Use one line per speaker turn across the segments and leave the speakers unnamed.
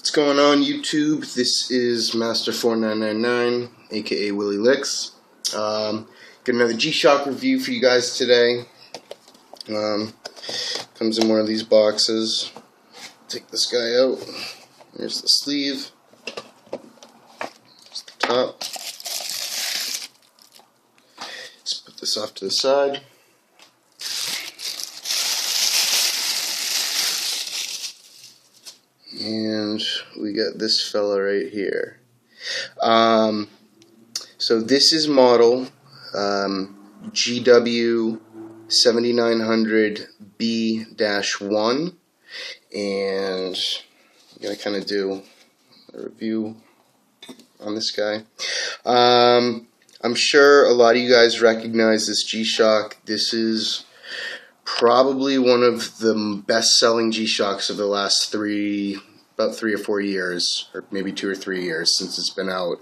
What's going on, YouTube? This is Master4999, aka Willie Licks. Got another G-Shock review for you guys today. Comes in one of these boxes. Take this guy out. There's the sleeve. There's the top. Let's put this off to the side. And we got this fella right here. So this is model GW7900B-1, and I'm gonna kind of do a review on this guy. I'm sure a lot of you guys recognize this G-Shock. This is probably one of the best-selling G-Shocks of the last about 3 or 4 years, or maybe 2 or 3 years since it's been out.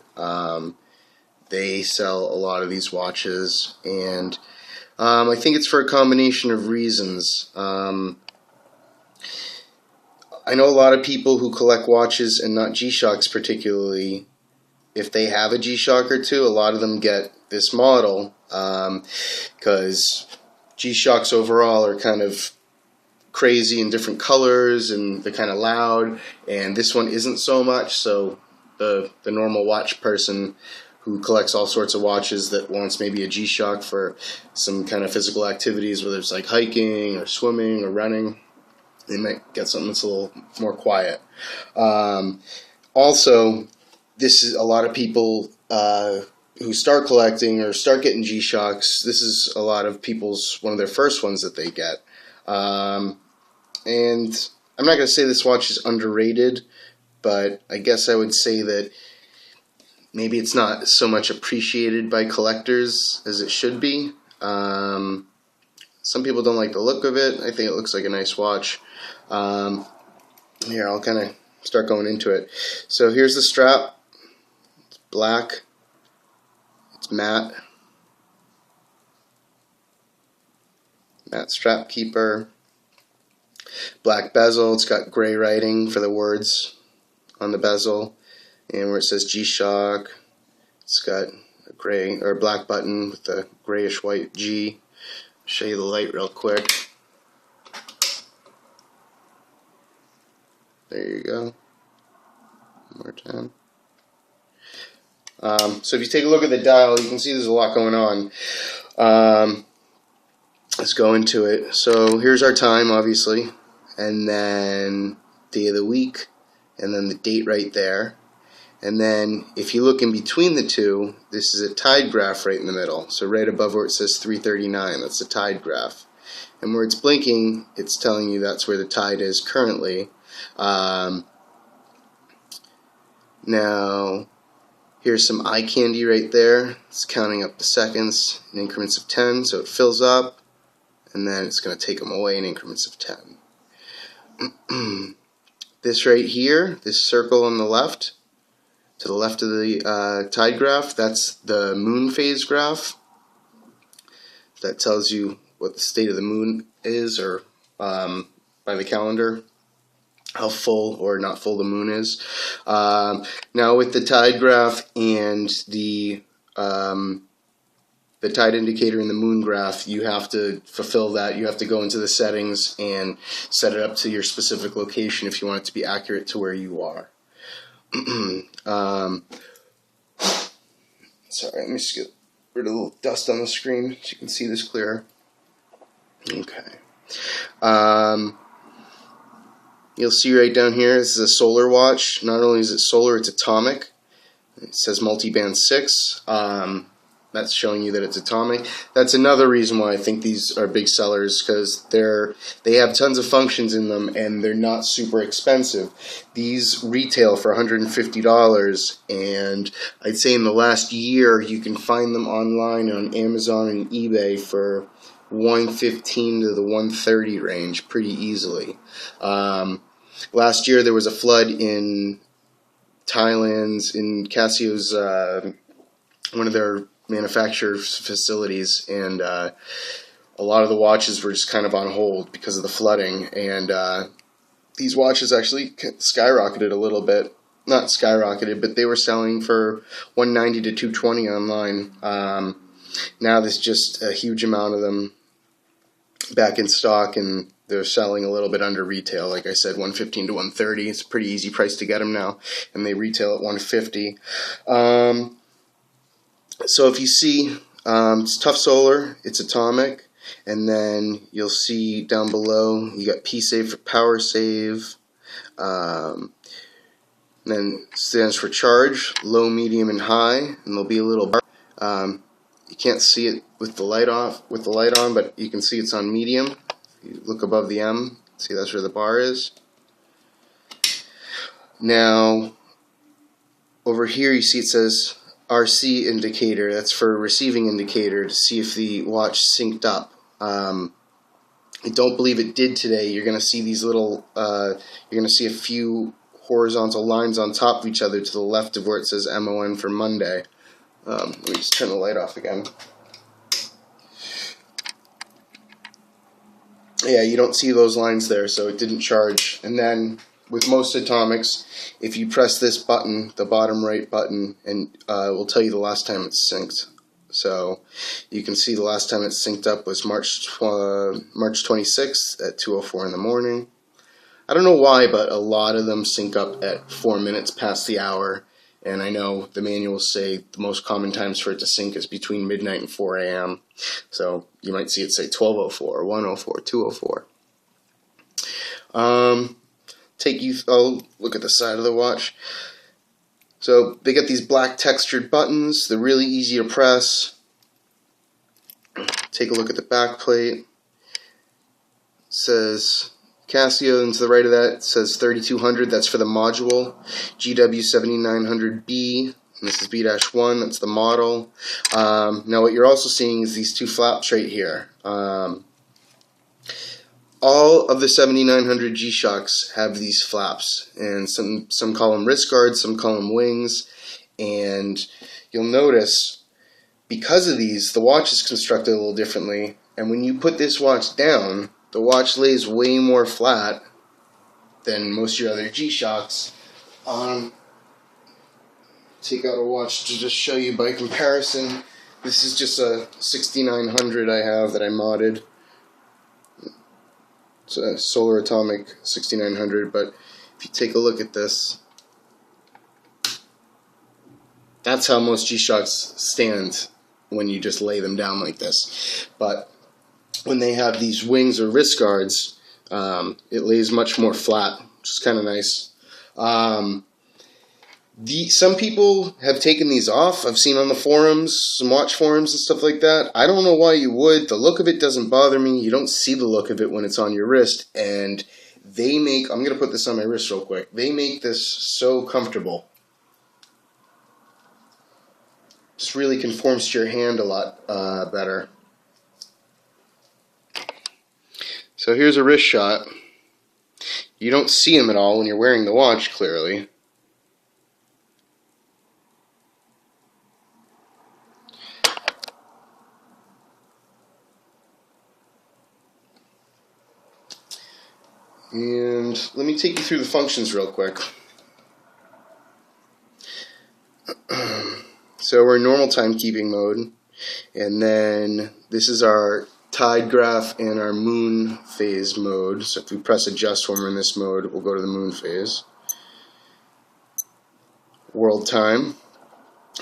They sell a lot of these watches, and I think it's for a combination of reasons. I know a lot of people who collect watches and not G-Shocks particularly. If they have a G-Shock or two, a lot of them get this model because G-Shocks overall are kind of crazy in different colors, and they're kind of loud, and this one isn't so much. So the normal watch person who collects all sorts of watches that wants maybe a G-Shock for some kind of physical activities, whether it's like hiking or swimming or running, they might get something that's a little more quiet. Also, this is a lot of people who start collecting or start getting G-Shocks. This is a lot of people's one of their first ones that they get. And I'm not going to say this watch is underrated, but I guess I would say that maybe it's not so much appreciated by collectors as it should be. Some people don't like the look of it. I think it looks like a nice watch. Here, I'll kind of start going into it. So here's the strap. It's black. It's matte. Matte strap keeper. Black bezel. It's got gray writing for the words on the bezel, and where it says G-Shock, it's got a gray or black button with a grayish white G. Show you the light real quick. There you go. One more time. So if you take a look at the dial, you can see there's a lot going on. Let's go into it. So here's our time, obviously, and then day of the week, and then the date right there. And then if you look in between the two, this is a tide graph right in the middle. So right above where it says 3:39, that's the tide graph. And where it's blinking, it's telling you that's where the tide is currently. Now, here's some eye candy right there. It's counting up the seconds in increments of 10, so it fills up, and then it's going to take them away in increments of 10. This right here, this circle on the left, to the left of the tide graph, that's the moon phase graph. That tells you what the state of the moon is, or by the calendar, how full or not full the moon is. Now with the tide graph and the tide indicator and the moon graph, you have to fulfill that. You have to go into the settings and set it up to your specific location if you want it to be accurate to where you are. Sorry, let me just get rid of a little dust on the screen so you can see this clearer. Okay. You'll see right down here, this is a solar watch. Not only is it solar, it's atomic. It says multiband 6. That's showing you that it's atomic. That's another reason why I think these are big sellers, because they have tons of functions in them and they're not super expensive. These retail for $150, and I'd say in the last year you can find them online on Amazon and eBay for $115 to the $130 range pretty easily. Last year there was a flood in Thailand, in Casio's one of their manufacturer's facilities, and a lot of the watches were just kind of on hold because of the flooding, and these watches actually skyrocketed a little bit. Not skyrocketed, but they were selling for $190 to $220 online. Now there's just a huge amount of them back in stock, and they're selling a little bit under retail. Like I said, $115 to $130. It's a pretty easy price to get them now, and they retail at $150. So if you see, it's tough solar, it's atomic, and then you'll see down below you got P save for power save. Then stands for charge, low, medium, and high, and there'll be a little bar. You can't see it with the light on, but you can see it's on medium. If you look above the M, see that's where the bar is. Now, over here you see it says RC indicator. That's for a receiving indicator to see if the watch synced up. I don't believe it did today. You're going to see these little, you're going to see a few horizontal lines on top of each other to the left of where it says MON for Monday. Let me just turn the light off again. Yeah, you don't see those lines there, so it didn't charge. And then with most atomics, if you press this button, the bottom right button, and it will tell you the last time it's synced. So you can see the last time it synced up was March 26th at 2:04 in the morning. I don't know why, but a lot of them sync up at 4 minutes past the hour, and I know the manuals say the most common times for it to sync is between midnight and 4 a.m. So you might see it say 12:04, 1:04, 2:04. I'll look at the side of the watch. So they get these black textured buttons. They're really easy to press. Take a look at the back plate. It says Casio, and to the right of that it says 3200. That's for the module. GW7900B, and this is B-1. That's the model. Now what you're also seeing is these two flaps right here. All of the 7900 G-Shocks have these flaps, and some call them wrist guards, some call them wings, and you'll notice because of these, the watch is constructed a little differently, and when you put this watch down, the watch lays way more flat than most of your other G-Shocks. Take out a watch to just show you by comparison. This is just a 6900 I have that I modded. It's a Solar Atomic 6900, but if you take a look at this, that's how most G-Shocks stand when you just lay them down like this. But when they have these wings or wrist guards, it lays much more flat, which is kind of nice. Some people have taken these off. I've seen on the forums, some watch forums and stuff like that. I don't know why you would. The look of it doesn't bother me. You don't see the look of it when it's on your wrist. And they make, I'm going to put this on my wrist real quick. They make this so comfortable. Just really conforms to your hand a lot better. So here's a wrist shot. You don't see them at all when you're wearing the watch, clearly. And let me take you through the functions real quick. So we're in normal timekeeping mode, and then this is our tide graph and our moon phase mode. So if we press adjust when we're in this mode, we'll go to the moon phase. World time,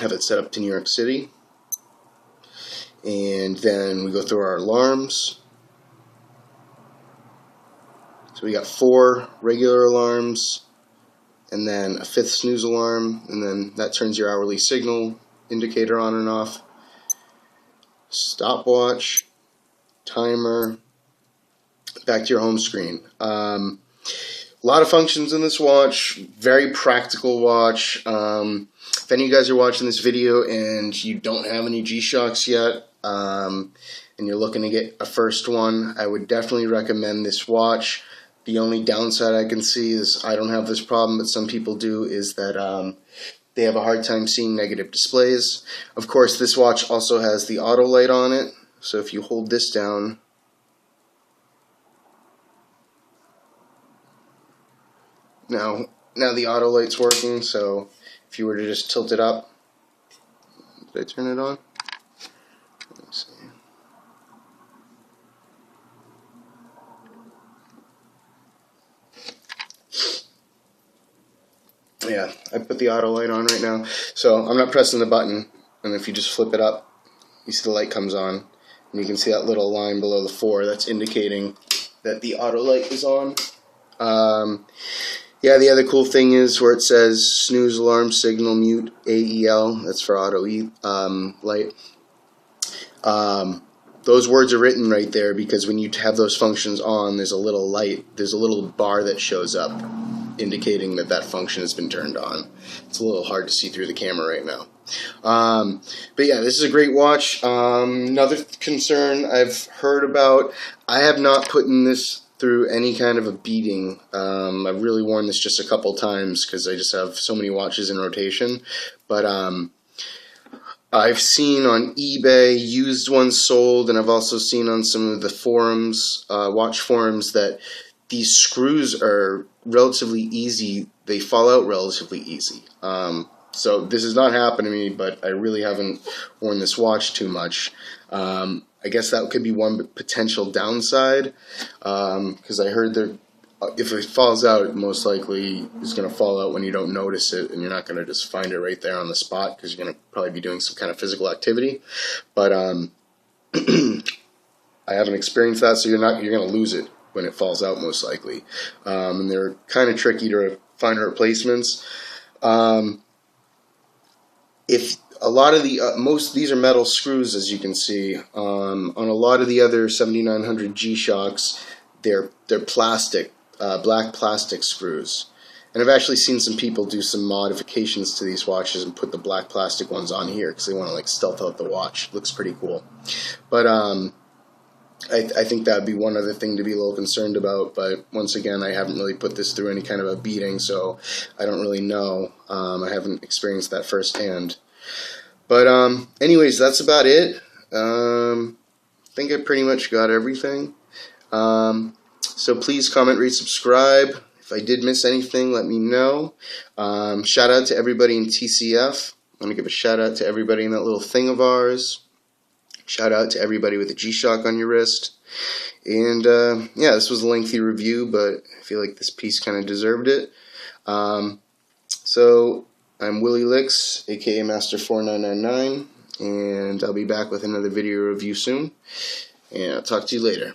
have it set up to New York City, and then we go through our alarms. So we got 4 regular alarms, and then a 5th snooze alarm, and then that turns your hourly signal indicator on and off. Stopwatch, timer, back to your home screen. A lot of functions in this watch, very practical watch. If any of you guys are watching this video and you don't have any G-Shocks yet, and you're looking to get a first one, I would definitely recommend this watch. The only downside I can see is, I don't have this problem, but some people do, is that they have a hard time seeing negative displays. Of course, this watch also has the auto light on it, so if you hold this down, Now the auto light's working, so if you were to just tilt it up, did I turn it on? Let me see. Yeah, I put the auto light on right now, so I'm not pressing the button, and if you just flip it up, you see the light comes on, and you can see that little line below the 4, that's indicating that the auto light is on. Yeah, the other cool thing is where it says snooze alarm signal mute AEL, that's for auto light. Those words are written right there because when you have those functions on, there's a little light, there's a little bar that shows up indicating that that function has been turned on. It's a little hard to see through the camera right now. But yeah, this is a great watch. Another concern I've heard about, I have not put in this through any kind of a beating. I've really worn this just a couple times because I just have so many watches in rotation. But I've seen on eBay used ones sold, and I've also seen on some of the forums, watch forums, that these screws are relatively easy. They fall out relatively easy. So this has not happened to me, but I really haven't worn this watch too much. I guess that could be one potential downside, because I heard that if it falls out, it most likely is going to fall out when you don't notice it, and you're not going to just find it right there on the spot because you're going to probably be doing some kind of physical activity. But I haven't experienced that, so you're going to lose it when it falls out most likely. And they're kind of tricky to find replacements. If a lot of the these are metal screws, as you can see. On a lot of the other 7900 G-Shocks, they're plastic, black plastic screws. And I've actually seen some people do some modifications to these watches and put the black plastic ones on here because they want to like stealth out the watch. Looks pretty cool. But I think that would be one other thing to be a little concerned about, but once again, I haven't really put this through any kind of a beating, so I don't really know. I haven't experienced that firsthand. But anyways, that's about it. I think I pretty much got everything. So please comment, rate, subscribe. If I did miss anything, let me know. Shout out to everybody in TCF. I want to give a shout out to everybody in that little thing of ours. Shout out to everybody with a G-Shock on your wrist. And yeah, this was a lengthy review, but I feel like this piece kind of deserved it. So I'm Willie Licks, aka Master4999, and I'll be back with another video review soon. And I'll talk to you later.